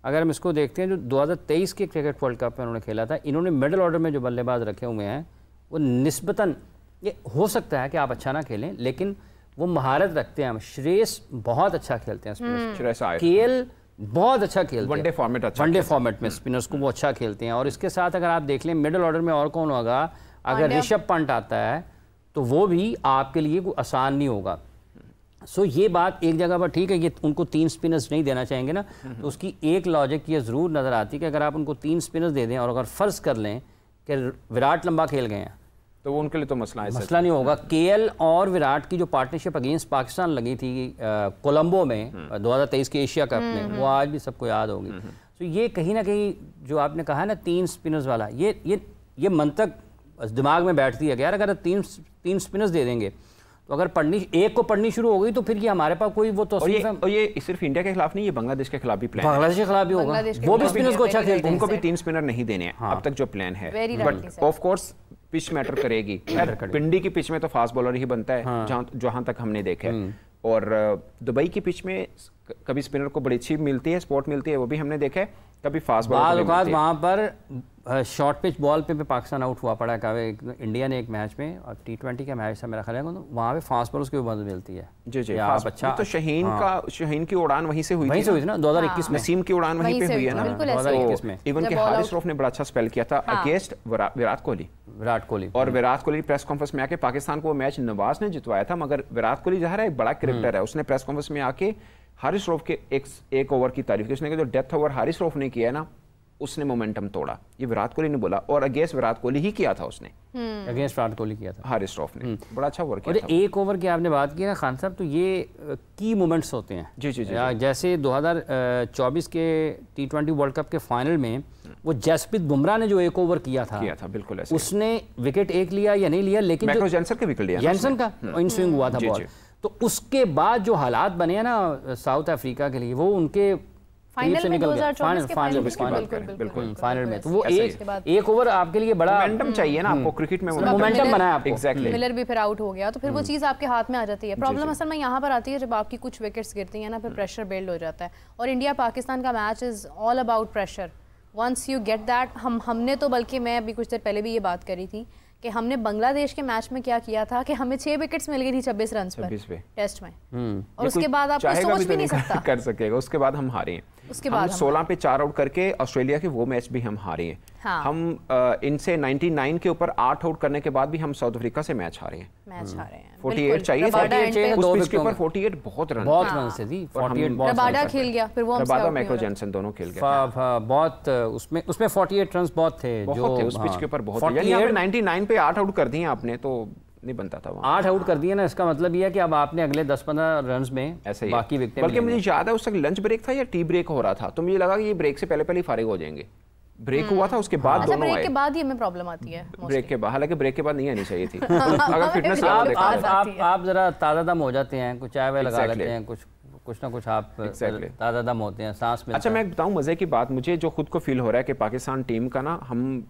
अगर हम इसको देखते हैं जो 2023 के क्रिकेट वर्ल्ड कप में उन्होंने खेला था, इन्होंने मिडिल ऑर्डर में जो बल्लेबाज रखे हुए हैं वो निस्बतन, ये हो सकता है कि आप अच्छा ना खेलें लेकिन वो महारत रखते हैं। श्रेयस बहुत अच्छा खेलते हैं स्पिनर्स, केएल बहुत अच्छा खेलते हैं वनडे फॉर्मेट, अच्छा वनडे फॉर्मेट में स्पिनर्स को वो अच्छा खेलते हैं। और इसके साथ अगर आप देख लें मिडिल ऑर्डर में और कौन होगा, अगर ऋषभ पंत आता है तो वो भी आपके लिए कोई आसान नहीं होगा। सो ये बात एक जगह पर ठीक है, ये उनको 3 स्पिनर्स नहीं देना चाहेंगे ना, तो उसकी एक लॉजिक ये ज़रूर नज़र आती है कि अगर आप उनको 3 स्पिनर्स दे दें और अगर फ़र्ज़ कर लें कि विराट लंबा खेल गए हैं तो वो उनके लिए तो मसला नहीं होगा। केएल और विराट की जो पार्टनरशिप अगेंस्ट पाकिस्तान लगी थी कोलंबो में 2023 के एशिया कप में, वो आज भी सबको याद होगी। तो ये कहीं ना कहीं जो आपने कहा ना 3 स्पिनर्स वाला, ये मंतक दिमाग में बैठती है कि यार अगर 3 स्पिनर्स दे देंगे तो अगर एक को पढ़नी शुरू हो गई तो फिर ये हमारे पास कोई वो तो और ये सिर्फ इंडिया के खिलाफ नहीं, ये बांग्लादेश के खिलाफ भी प्लान, बांग्लादेश के खिलाफ भी होगा, वो भी स्पिनर्स को अच्छा खेलते हैं, उनको भी 3 स्पिनर नहीं देने हैं अब तक जो प्लान है। But of course pitch matter करेगी। पिंडी की पिच में तो फास्ट बॉलर ही बनता है जहां तक हमने देखा है, और दुबई की पिच में कभी स्पिनर को बड़ी अच्छी मिलती है, स्पोर्ट मिलती है, वो भी हमने देखा है। कभी फास्ट बॉलर वहाँ पर शॉर्ट पिच बॉल पे पाकिस्तान आउट हुआ पड़ा है इंडिया ने एक मैच में, और T20 का मैच था मेरा ख्याल है, तो वहाँ पे फास्ट बॉलर्स की मदद मिलती है। जी आप अच्छा, तो शाहीन की उड़ान वहीं से हुई थी ना 2021 में, नसीम की उड़ान वहीं पे हुई है ना 2021 में। इवन के हारिस रऊफ ने बड़ा अच्छा स्पेल किया था अगेंस्ट विराट कोहली, और विराट कोहली प्रेस कॉन्फ्रेंस में आके पाकिस्तान को वो मैच नवाज ने जितवाया था, मगर विराट कोहली ज़ाहिर है एक बड़ा क्रिकेटर है, उसने प्रेस कॉन्फ्रेंस में आके हारिस रऊफ के एक ओवर की तारीफ की। उसने कहा जो डेथ ओवर हारिस रऊफ ने किया है ना, उसने मोमेंटम तोड़ा, ये विराट कोहली ने बोला, और अगेंस्ट विराट कोहली ही किया था उसने, अगेंस्ट विराट कोहली किया था हारिस रऊफ ने, बड़ा अच्छा वर्क किया था। एक ओवर की आपने बात की ना खान साहब, तो ये की मोमेंट्स होते हैं। जी जैसे 2024 के T20 वर्ल्ड कप के फाइनल में वो जसप्रीत बुमराह ने जो एक ओवर किया था बिल्कुल ऐसे, उसने विकेट एक लिया या नहीं लिया, लेकिन जैनसन का विकेट लिया, जैनसन का इन स्विंग हुआ था बॉल, तो उसके बाद जो हालात बने हैं ना साउथ अफ्रीका के लिए, वो उनके फाइनल में 2024 के फाइनल में, तो वो एक ओवर आपके लिए बड़ा मोमेंटम चाहिए ना आपको, क्रिकेट में मोमेंटम बनाया आपको। एग्जैक्टली, मिलर भी फिर आउट हो गया तो फिर वो चीज़ आपके हाथ में आ जाती है। प्रॉब्लम असल में यहाँ पर आती है जब आपकी कुछ विकेट्स गिरती हैं ना, फिर प्रेशर बिल्ड हो जाता है, और इंडिया पाकिस्तान का match is all about pressure. Once you get that, हमने तो, बल्कि मैं अभी कुछ देर पहले भी ये बात करी थी कि हमने बांग्लादेश के मैच में क्या किया था कि हमें 6 विकेट्स मिल गई थी 26 रन पर टेस्ट में, और उसके बाद आप सोच भी नहीं सकता कर सकेगा। उसके बाद हम हारे हैं, उसके बाद 16 पे 4 आउट करके ऑस्ट्रेलिया के वो मैच भी हम हारे हैं। हम इनसे 99 के ऊपर 8 आउट करने के बाद भी हम साउथ अफ्रीका से मैच हारे हैं। 48 चाहिए, उस पिच के ऊपर 48 बहुत रन से थी, 48 बहुत रबाडा खेल गया, फिर वो रबाडा मैक्रो जॉनसन दोनों खेल गए, बहुत उसमें 48 रन बहुत थे जो उस पिच के ऊपर बहुत, यानी 99 पे 8 आउट कर दिए आपने तो नहीं बनता था, 8 आउट कर दिए ना, इसका मतलब ये है कि अब आपने अगले 10-15 रन्स में ऐसे ही बाकी विकेट, बल्कि मुझे याद है उस तक लंच ब्रेक था या टी ब्रेक हो रहा था, तो मुझे लगा कि ये ब्रेक से पहले ही फारिग हो जाएंगे। ब्रेक हुआ था, उसके बाद दोनों आए, ब्रेक के बाद ही हमें प्रॉब्लम आती है, ब्रेक के बाद, हालांकि ब्रेक के बाद नहीं आनी चाहिए थी। अगर फिटनेस आप जरा ताज़ा दम हो जाते हैं, कुछ चाय वाय लगा लेते हैं, कुछ ना कुछ आप ताज़ा दम होते हैं, सांस में। अच्छा मैं बताऊं मजे की बात, मुझे जो खुद को फील हो रहा है कि पाकिस्तान टीम का ना, हम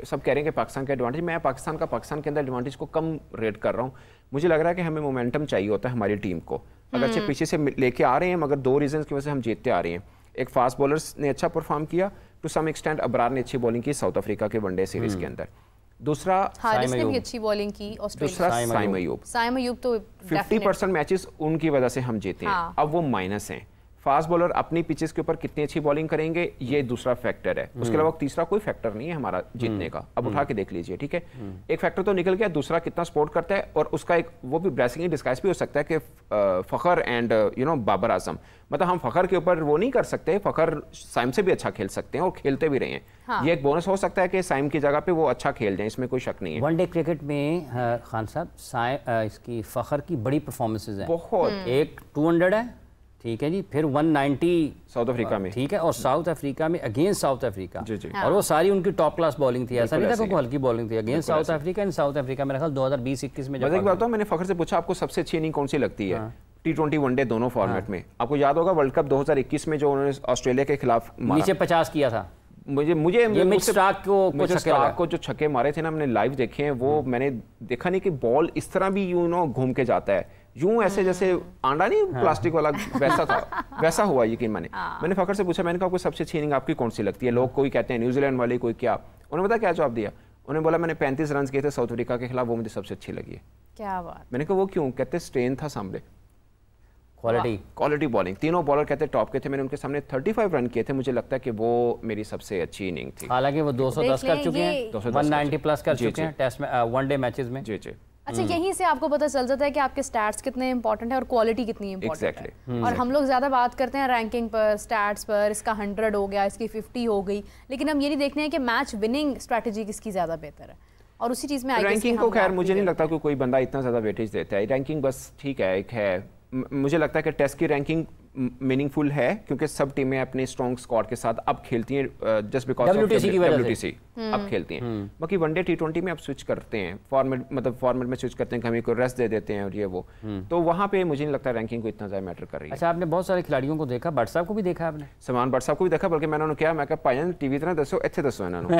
सब कह रहे हैं कि पाकिस्तान का एडवांटेज, मैं पाकिस्तान के अंदर एडवांटेज को कम रेट कर रहा हूँ। मुझे लग रहा है कि हमें मोमेंटम चाहिए होता है हमारी टीम को, अगरचे पीछे से लेके आ रहे हैं, मगर 2 रीजंस की वजह से हम जीतते आ रहे हैं। एक फास्ट बॉलर्स ने अच्छा परफॉर्म किया, टू सम एक्सटेंट अबरार ने अच्छी बॉलिंग की साउथ अफ्रीका के वनडे सीरीज के अंदर, दूसरा हारिस ने भी अच्छी बॉलिंग की, दूसरा साइम अयूब तो 50% मैचेस उनकी वजह से हम जीते हैं। अब वो माइनस हैं, फास्ट बॉलर अपनी पिचेस के ऊपर कितनी अच्छी बॉलिंग करेंगे, ये दूसरा फैक्टर है। उसके अलावा तीसरा कोई फैक्टर नहीं है हमारा जीतने का, अब उठा के देख लीजिए, ठीक है। एक फैक्टर तो निकल गया, दूसरा कितना सपोर्ट करता है, और उसका एक वो भी ब्लेसिंग इन डिस्गाइज भी हो सकता है कि फखर एंड बाबर आजम, मतलब हम फखर के ऊपर वो नहीं कर सकते, फखर साइम से भी अच्छा खेल सकते हैं और खेलते भी रहे हैं। ये एक बोनस हो सकता है कि साइम की जगह पे वो अच्छा खेल जाए, इसमें कोई शक नहीं है। वनडे क्रिकेट में खान साहब इसकी फखर की बड़ी परफॉर्मेंसेज हैं बहुत, एक 200 है, ठीक है जी, फिर 190 साउथ अफ्रीका में, ठीक है, और साउथ अफ्रीका में अगेंस्ट साउथ अफ्रीका, और वो सारी उनकी टॉप क्लास बॉलिंग थी, ऐसा नहीं था कोई हल्की बॉलिंग थी अगेंस्ट साउथ अफ्रीका। इन साउथ अफ्रीका मेरे ख्याल 2020-21 में जब बात, मैंने फखर से पूछा आपको सबसे अच्छी इनिंग कौन सी लगती है T20 वनडे दोनों फॉर्मेट में। आपको याद होगा वर्ल्ड कप 2021 में जो उन्होंने ऑस्ट्रेलिया के खिलाफ नीचे 50 किया था, मिच स्टार्क को जो छक्के मारे थे ना, हमने लाइव देखे हैं, वो मैंने देखा नहीं कि बॉल इस तरह भी घूम के जाता है, यूं ऐसे जैसे आंडा नहीं प्लास्टिक वाला वैसा था, वैसा हुआ यकीन माने। मैंने फ़खर से पूछा, मैंने कहा आपको सबसे अच्छी इनिंग आपकी कौन सी लगती है? लोग कोई कहते हैं न्यूजीलैंड वाली, कोई क्या। उन्होंने पता क्या जवाब दिया? उन्होंने बोला मैंने 35 रन किए थे साउथ अफ्रीका के खिलाफ, वो मुझे सबसे अच्छी लगी है। क्या बात। मैंने कहा वो क्यों? कहते स्ट्रेन था सामने, क्वालिटी बॉलिंग, तीनों बॉलर कहते टॉप के थे, मैंने उनके सामने 35 रन किए थे, मुझे लगता है कि वो मेरी सबसे अच्छी इनिंग थी। हालांकि वो 210 कर चुके हैं, 190 प्लस कर चुके हैं टेस्ट में, वनडे मैचेस में। जी जी। अच्छा, यहीं से आपको पता चल जाता है कि आपके स्टैट्स कितने इंपॉर्टेंट है और क्वालिटी कितनी इंपॉर्टेंट है। और हम लोग ज्यादा बात करते हैं रैंकिंग पर, स्टैट्स पर, इसका 100 हो गया, इसकी 50 हो गई, लेकिन हम ये नहीं देखते हैं कि मैच विनिंग स्ट्रेटजी किसकी ज्यादा बेहतर है। और उसी चीज में रैंकिंग को खैर मुझे नहीं लगता कि कोई बंदा इतना ज़्यादा वेटेज देता है। रैंकिंग बस ठीक है, एक है। मुझे लगता है कि टेस्ट की रैंकिंग मीनिंगफुल है क्योंकि सब टीमें अपने स्ट्रॉन्ग स्क्वाड के साथ अब खेलती हैं, जस्ट बिकॉज ऑफ WTC अब खेलती हैं। बाकी वनडे T20 में अब स्विच करते हैं, फॉर्मेट में स्विच करते हैं कि हमें को रेस्ट दे देते हैं और ये वो, तो वहाँ पे मुझे नहीं लगता रैंकिंग को इतना ज़्यादा मैटर कर रही है। अच्छा, आपने बहुत सारे खिलाड़ियों को देखा, भट्ट साहब को भी देखा आपने? सलमान भट्ट साहब को भी देखा, बल्कि मैंने उन्होंने क्या, मैं कहा भाईजान टीवी तरह दसो, इतने दसो इन्होंने।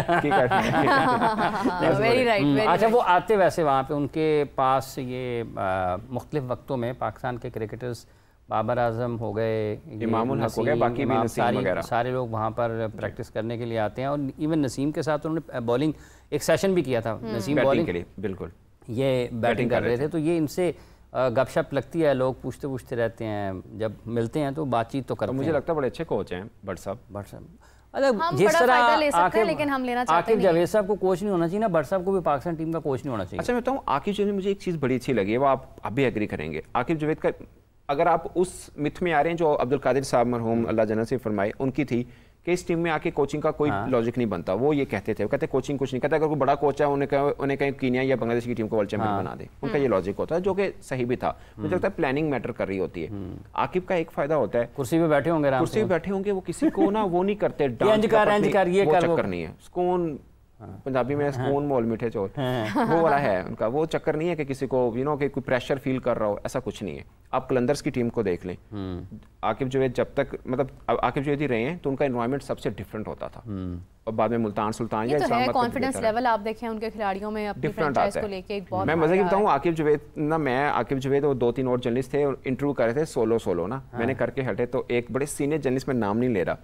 अच्छा, वो आते वैसे वहाँ पे उनके पास ये मुख्तलिफ वक्तों में पाकिस्तान के क्रिकेटर्स, बाबर आजम हो गए, इमामुल हक हो गए, बाकी भी नसीम वगैरह, सारे लोग वहाँ पर प्रैक्टिस करने के लिए आते हैं। और इवन नसीम के साथ उन्होंने बॉलिंग एक सेशन भी किया था, नसीम बॉलिंग के लिए, बिल्कुल ये बैटिंग कर रहे थे, तो ये इनसे गपशप लगती है, लोग पूछते रहते हैं, जब मिलते हैं तो बातचीत तो करते हैं। मुझे लगता है बड़े अच्छे कोच हैं भट्ट साहब। मतलब जिस तरह लेकिन हम लेना आकिब जावेद साहब को कोच नहीं होना चाहिए ना, भट्ट साहब को भी पाकिस्तान टीम का कोच नहीं होना चाहिए। अच्छा, मैं बताऊँ आकिब जावेद, मुझे एक चीज़ बड़ी अच्छी लगी है, वो आप भी एग्री करेंगे। आकिब जावेद का, अगर आप उस मिथ में आ रहे हैं जो अब्दुल कादिर साहब मरहूम अल्लाह जन्नत से फरमाए उनकी थी कि इस टीम में आके कोचिंग का कोई लॉजिक नहीं बनता, वो ये कहते थे, वो कहते कोचिंग कुछ नहीं कहता, अगर कोई बड़ा कोच है उन्हें कहीं कीनिया या बांग्लादेश की टीम को वर्ल्ड चैंपियन बना दे, उनका ये लॉजिक होता है, जो कि सही भी था। मुझे लगता है प्लानिंग मैटर कर रही होती है। आकिब का एक फायदा होता है, कुर्सी पे बैठे होंगे, कुर्सी पे बैठे होंगे, वो किसी को ना वो नहीं करते, चक्कर नहीं है, सुकून, पंजाबी में सुकून मोल मीठे चोल, वो वाला है उनका। वो चक्कर नहीं है कि किसी को कि कोई प्रेशर फील कर रहा हो, ऐसा कुछ नहीं है। आप कलंदर्स की टीम को देख लें, आकिब जावेद जब तक, मतलब आकिब जावेद ही रहे हैं, तो उनका एनवायरनमेंट सबसे डिफरेंट होता था। और बाद में मुल्तान सुल्तान या इस्लामाबाद, कॉन्फिडेंस लेवल आप देखें उनके खिलाड़ियों में अपनी फ्रेंचाइज को लेके एक बहुत। मैं मजे की बताऊं, आकिब जावेद ना, मैं आकिब जावेद और 2-3 और जर्नलिस्ट थे, इंटरव्यू कर रहे थे सोलो ना, मैंने करके हटे, तो एक बड़े सीनियर जर्नलिस्ट में नाम नहीं ले रहा,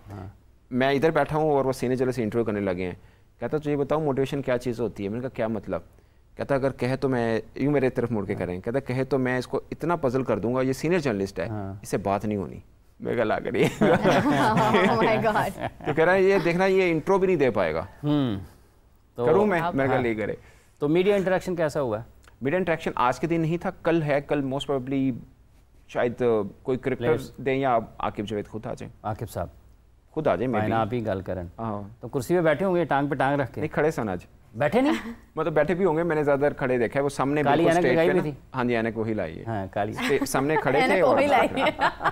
मैं इधर बैठा हूँ और वो सीनियर जर्नलिस्ट इंटरव्यू करने लगे हैं। कहता तो ये बताओ मोटिवेशन क्या चीज़ होती है? मैंने कहा क्या मतलब? कहता अगर कहे तो मैं, यूँ मेरे तरफ मुड़ के करें, कहता कहे तो मैं इसको इतना पजल कर दूंगा, ये सीनियर जर्नलिस्ट है, इससे बात नहीं होनी। मैं कहा ला करिए। तो कह रहा है ये देखना, ये इंट्रो भी नहीं दे पाएगा। तो करूँ मैं कहा ले करे। तो मीडिया इंटरेक्शन कैसा हुआ? मीडिया इंटरेक्शन आज के दिन नहीं था, कल है। कल मोस्ट प्रोबेबली शायद कोई क्रिकेटर दें या आकिब जावेद खुद आ जाए। आकिब साहब खुद आ जाए, मैं आप ही गल करन। तो कुर्सी पे बैठे होंगे, टांग पे टांग रख के? नहीं, खड़े सन आज। बैठे नहीं? मतलब बैठे भी होंगे, मैंने ज्यादा खड़े देखा है। वो सामने काली ऐनक लगाई हुई थी। हाँ जी, ऐनक वही लाई है। हाँ, काली सामने खड़े थे।